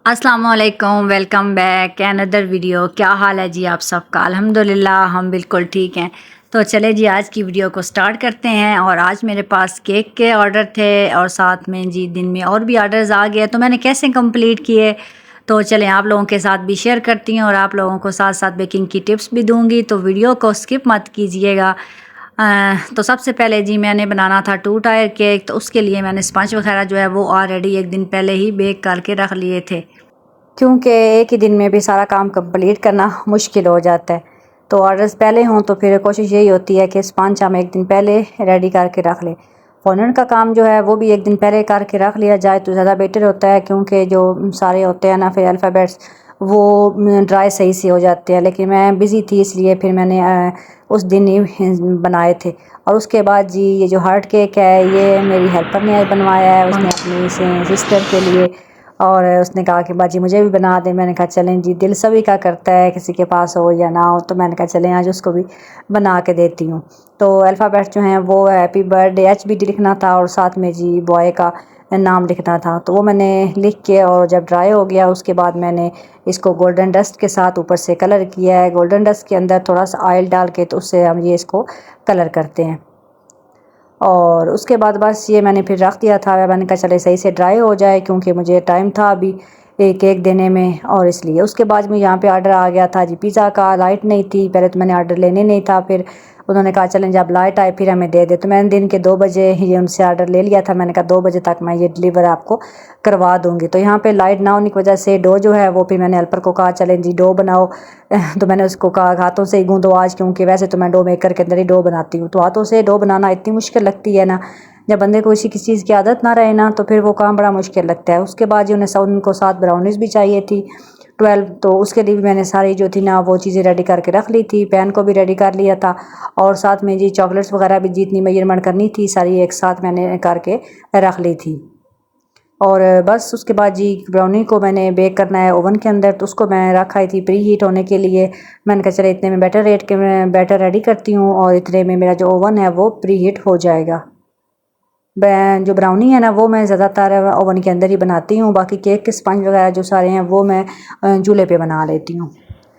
अस्सलाम वालेकुम, welcome back another video. क्या हाल है जी आप सबका? अल्हम्दुलिल्लाह हम बिल्कुल ठीक हैं। तो चले जी आज की वीडियो को स्टार्ट करते हैं। और आज मेरे पास केक के ऑर्डर थे और साथ में जी दिन में और भी ऑर्डर्स आ गए, तो मैंने कैसे कंप्लीट किए तो चलें आप लोगों के साथ भी शेयर करती हूँ और आप लोगों को साथ साथ बेकिंग की टिप्स भी दूँगी, तो वीडियो को स्किप मत कीजिएगा। तो सबसे पहले जी मैंने बनाना था 2 टायर केक, तो उसके लिए मैंने स्पंज वगैरह जो है वो ऑलरेडी एक दिन पहले ही बेक करके रख लिए थे, क्योंकि एक ही दिन में भी सारा काम कंप्लीट करना मुश्किल हो जाता है। तो ऑर्डर्स पहले हों तो फिर कोशिश यही होती है कि स्पंज हम एक दिन पहले रेडी करके रख लें। फ़ॉन्डेंट का काम जो है वो भी एक दिन पहले करके रख लिया जाए तो ज़्यादा बेटर होता है, क्योंकि जो सारे होते हैं ना फिर अल्फ़ाबेट्स वो ड्राई सही से हो जाते हैं। लेकिन मैं बिज़ी थी इसलिए फिर मैंने उस दिन ही बनाए थे। और उसके बाद जी ये जो हार्ट केक है ये मेरी हेल्पर ने बनवाया है, उसने अपनी सिस्टर के लिए, और उसने कहा कि बाजी मुझे भी बना दे। मैंने कहा चलें जी, दिल सभी का करता है किसी के पास हो या ना हो, तो मैंने कहा चलें आज उसको भी बना के देती हूँ। तो अल्फ़ाबेट जो हैं वो हैप्पी बर्थडे HBD लिखना था और साथ में जी बॉय का नाम लिखना था। तो वो मैंने लिख के और जब ड्राई हो गया उसके बाद मैंने इसको गोल्डन डस्ट के साथ ऊपर से कलर किया है। गोल्डन डस्ट के अंदर थोड़ा सा ऑयल डाल के तो उससे हम ये इसको कलर करते हैं। और उसके बाद बस ये मैंने फिर रख दिया था। मैंने कहा चले सही से ड्राई हो जाए, क्योंकि मुझे टाइम था अभी केक देने में, और इसलिए उसके बाद में यहाँ पे ऑर्डर आ गया था जी पिज़्ज़ा का। लाइट नहीं थी, पहले तो मैंने ऑर्डर लेने नहीं था, फिर उन्होंने कहा चलें जब लाइट आए फिर हमें दे दे। तो मैंने दिन के 2 बजे ये उनसे ऑर्डर ले लिया था। मैंने कहा 2 बजे तक मैं ये डिलीवर आपको करवा दूँगी। तो यहाँ पे लाइट ना होने की वजह से डो जो है वो फिर मैंने हेल्पर को कहा चलें जी डो बनाओ। तो मैंने उसको कहा हाथों से ही गूँदो आज, क्योंकि वैसे तो मैं डो मेकर के अंदर ही डो बनाती हूँ। तो हाथों से डो बनाना इतनी मुश्किल लगती है ना, जब बंदे को किसी चीज़ की आदत ना रहे ना तो फिर वो काम बड़ा मुश्किल लगता है। उसके बाद जी उनको 7 ब्राउनीज़ भी चाहिए थी 12, तो उसके लिए भी मैंने सारी जो थी ना वो चीज़ें रेडी करके रख ली थी। पैन को भी रेडी कर लिया था और साथ में जी चॉकलेट्स वगैरह भी जितनी मेजरमेंट करनी थी सारी एक साथ मैंने करके रख ली थी। और बस उसके बाद जी ब्राउनी को मैंने बेक करना है ओवन के अंदर, तो उसको मैं रखा ही थी प्री हीट होने के लिए। मैंने कहा चले इतने में बैटर रेडी करती हूँ और इतने में मेरा जो ओवन है वो प्री हीट हो जाएगा। जो ब्राउनी है ना वो मैं ज़्यादातर ओवन के अंदर ही बनाती हूँ, बाकी केक के स्पंज वगैरह जो सारे हैं वो मैं चूल्हे पे बना लेती हूँ।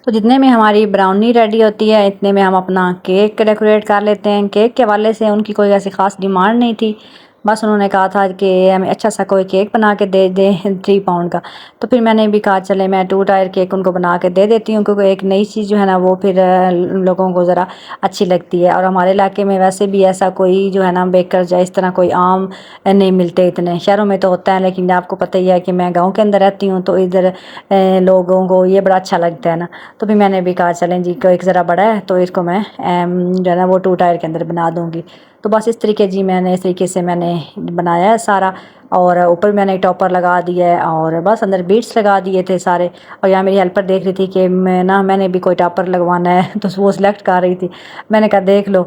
तो जितने में हमारी ब्राउनी रेडी होती है इतने में हम अपना केक डेकोरेट कर लेते हैं। केक के हवाले से उनकी कोई ऐसी ख़ास डिमांड नहीं थी, बस उन्होंने कहा था कि हमें अच्छा सा कोई केक बना के दे दें 3 पाउंड का। तो फिर मैंने भी कहा चले मैं 2 टायर केक उनको बना के दे देती हूँ, क्योंकि एक नई चीज़ जो है ना वो फिर लोगों को ज़रा अच्छी लगती है। और हमारे इलाके में वैसे भी ऐसा कोई जो है ना बेकर या इस तरह कोई आम नहीं मिलते, इतने शहरों में तो होता है, लेकिन आपको पता ही है कि मैं गाँव के अंदर रहती हूँ तो इधर लोगों को ये बड़ा अच्छा लगता है ना। तो फिर मैंने भी कहा चलें जी केक ज़रा बड़ा है तो इसको मैं जो है ना वो 2 टायर के अंदर बना दूँगी। तो बस इस तरीके से मैंने बनाया है सारा, और ऊपर मैंने टॉपर लगा दिया है और बस अंदर बीट्स लगा दिए थे सारे। और यहाँ मेरी हेल्पर देख रही थी कि मैंने भी कोई टॉपर लगवाना है तो वो सिलेक्ट कर रही थी। मैंने कहा देख लो।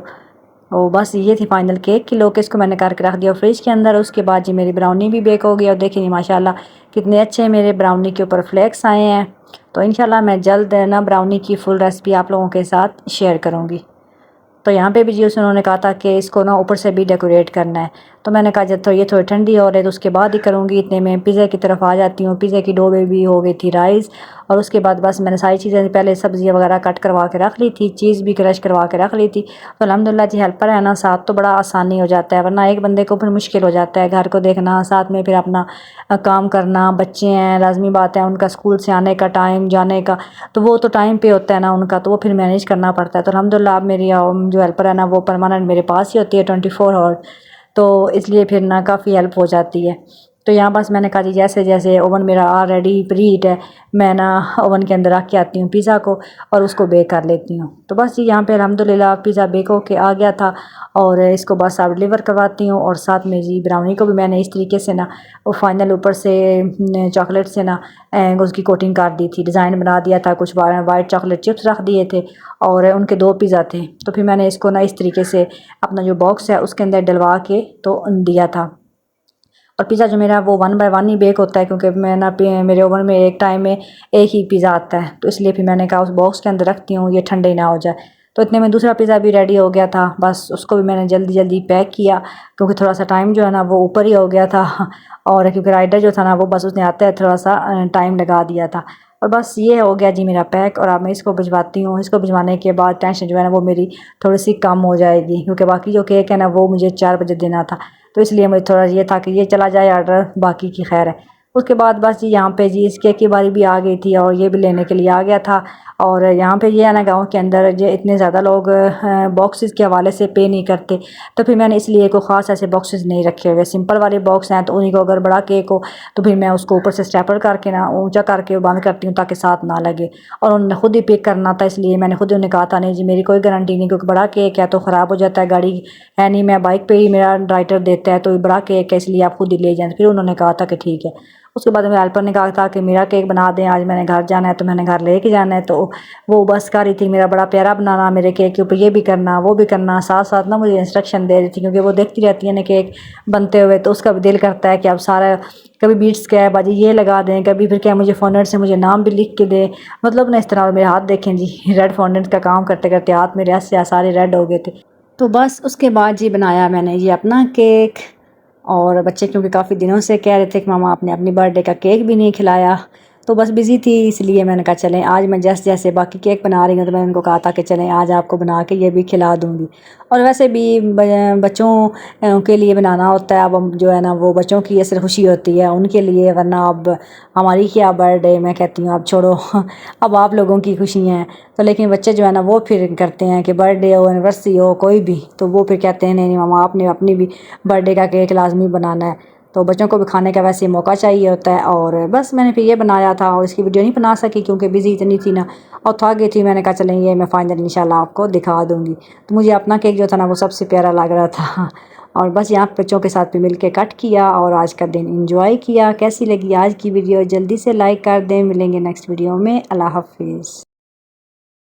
और बस ये थी फाइनल केक की लुक। इसको मैंने करके रख दिया फ्रिज के अंदर। उसके बाद जी मेरी ब्राउनी भी बेक हो गई और देखिए माशाल्लाह कितने अच्छे मेरे ब्राउनी के ऊपर फ्लेक्स आए हैं। तो इंशाल्लाह मैं जल्द ना ब्राउनी की फुल रेसिपी आप लोगों के साथ शेयर करूँगी। तो यहाँ पे भी जी उन्होंने कहा था कि इसको ना ऊपर से भी डेकोरेट करना है, तो मैंने कहा जब तो ये थोड़ी ठंडी हो रही है तो उसके बाद ही करूँगी। इतने में पिज़्ज़ा की तरफ आ जाती हूँ। पिज़्ज़ा की डो में भी हो गई थी राइस, और उसके बाद बस मैंने सारी चीज़ें पहले सब्ज़ियाँ वगैरह कट करवा के रख ली थी, चीज़ भी क्रश करवा के रख ली थी। तो अल्हम्दुलिल्लाह जी हेल्पर है ना साथ तो बड़ा आसानी हो जाता है, वरना एक बंदे को फिर मुश्किल हो जाता है घर को देखना, साथ में फिर अपना काम करना। बच्चे हैं, लाजमी बात है उनका स्कूल से आने का टाइम, जाने का, तो वो तो टाइम पे होता है ना उनका, तो वो फिर मैनेज करना पड़ता है। तो अल्हम्दुलिल्लाह अब मेरी जो हेल्पर है ना वो परमानेंट मेरे पास ही होती है 24 आवर, तो इसलिए फिर ना काफ़ी हेल्प हो जाती है। तो यहाँ बस मैंने कहा जी जैसे जैसे ओवन मेरा ऑलरेडी प्री हीट है, मैं ना ओवन के अंदर रख के आती हूँ पिज़्ज़ा को और उसको बेक कर लेती हूँ। तो बस जी यहाँ पे अल्हम्दुलिल्लाह पिज़्ज़ा बेक होके आ गया था और इसको बस अब डिलीवर करवाती हूँ। और साथ में जी ब्राउनी को भी मैंने इस तरीके से ना वो फाइनल ऊपर से चॉकलेट से ना उसकी कोटिंग कर दी थी, डिज़ाइन बना दिया था, कुछ वाइट चॉकलेट चिप्स रख दिए थे और उनके 2 पिज़्ज़ा थे। तो फिर मैंने इसको ना इस तरीके से अपना जो बॉक्स है उसके अंदर डलवा के तो दिया था। और पिज़्ज़ा जो मेरा वो 1 बाय 1 ही बेक होता है, क्योंकि मैं ना मेरे ओवन में एक टाइम में एक ही पिज़्ज़ा आता है, तो इसलिए फिर मैंने कहा उस बॉक्स के अंदर रखती हूँ ये ठंडे ना हो जाए। तो इतने में दूसरा पिज़्ज़ा भी रेडी हो गया था। बस उसको भी मैंने जल्दी जल्दी पैक किया क्योंकि थोड़ा सा टाइम जो है ना वो ऊपर ही हो गया था और क्योंकि राइडर जो था ना वो बस उसने आते हैं थोड़ा सा टाइम लगा दिया था। और बस ये हो गया जी मेरा पैक और अब मैं इसको भिजवाती हूँ। इसको भिजवाने के बाद टेंशन जो है ना वो मेरी थोड़ी सी कम हो जाएगी क्योंकि बाकी जो केक है ना वो मुझे 4 बजे देना था, तो इसलिए मुझे थोड़ा ये था कि ये चला जाए ऑर्डर, बाकी की खैर है। उसके बाद बस जी यहाँ पे जी इस केक की बारी भी आ गई थी और ये भी लेने के लिए आ गया था। और यहाँ पे ये है ना गाँव के अंदर ये इतने ज़्यादा लोग बॉक्सेस के हवाले से पे नहीं करते, तो फिर मैंने इसलिए कोई ख़ास ऐसे बॉक्सेस नहीं रखे हुए। सिंपल वाले बॉक्स हैं तो उन्हीं को अगर बड़ा केक हो तो फिर मैं उसको ऊपर से स्टेपल करके ना ऊंचा करके बंद करती हूँ ताकि साथ ना लगे। और उन्होंने खुद ही पिक करना था इसलिए मैंने खुद ही उन्हें कहा था नहीं जी मेरी कोई गारंटी नहीं, क्योंकि बड़ा केक है तो ख़राब हो जाता है, गाड़ी है नहीं, मैं बाइक पर ही मेरा ड्राइवर देता है तो बड़ा केक है इसलिए आप खुद ही ले जाएँ। फिर उन्होंने कहा था कि ठीक है। उसके बाद मेरे हेल्पर ने कहा था कि मेरा केक बना दें, आज मैंने घर जाना है तो मैंने घर लेके जाना है। तो वो बस कर रही थी मेरा बड़ा प्यारा बनाना, मेरे केक के ऊपर ये भी करना वो भी करना, साथ साथ ना मुझे इंस्ट्रक्शन दे रही थी क्योंकि वो देखती रहती है ना केक बनते हुए, तो उसका भी दिल करता है कि अब सारा कभी बीट्स क्या है बाजी ये लगा दें, कभी फिर क्या मुझे फॉन्डेंट से मुझे नाम भी लिख के दे। मतलब ना इस तरह मेरे हाथ देखें जी रेड फॉन्डेंट का काम करते करते हाथ मेरे ऐसे सारे रेड हो गए थे। तो बस उसके बाद जी बनाया मैंने ये अपना केक और बच्चे क्योंकि काफ़ी दिनों से कह रहे थे कि मामा आपने अपनी बर्थडे का केक भी नहीं खिलाया, तो बस बिज़ी थी इसलिए मैंने कहा चलें आज मैं जैसे बाकी केक बना रही हूँ तो मैंने उनको कहा था कि चलें आज आपको बना के ये भी खिला दूँगी। और वैसे भी बच्चों के लिए बनाना होता है, अब जो है ना वो बच्चों की ऐसे खुशी होती है उनके लिए, वरना अब हमारी क्या बर्थडे, मैं कहती हूँ अब छोड़ो अब आप लोगों की खुशियाँ हैं। तो लेकिन बच्चे जो है ना वो फिर करते हैं कि बर्थडे हो एनिवर्सरी हो कोई भी, तो वो फिर कहते हैं नहीं नहीं मामा आपने अपनी भी बर्थडे का केक लाजमी बनाना है। तो बच्चों को भी खाने का वैसे मौका चाहिए होता है। और बस मैंने फिर ये बनाया था और इसकी वीडियो नहीं बना सकी क्योंकि बिज़ी इतनी थी ना और थक गई थी। मैंने कहा चलें ये मैं फाइनल इंशाल्लाह आपको दिखा दूँगी। तो मुझे अपना केक जो था ना वो सबसे प्यारा लग रहा था और बस यहाँ बच्चों के साथ भी मिल के कट किया और आज का दिन इंजॉय किया। कैसी लगी आज की वीडियो जल्दी से लाइक कर दें। मिलेंगे नेक्स्ट वीडियो में। अल्लाह हाफिज़।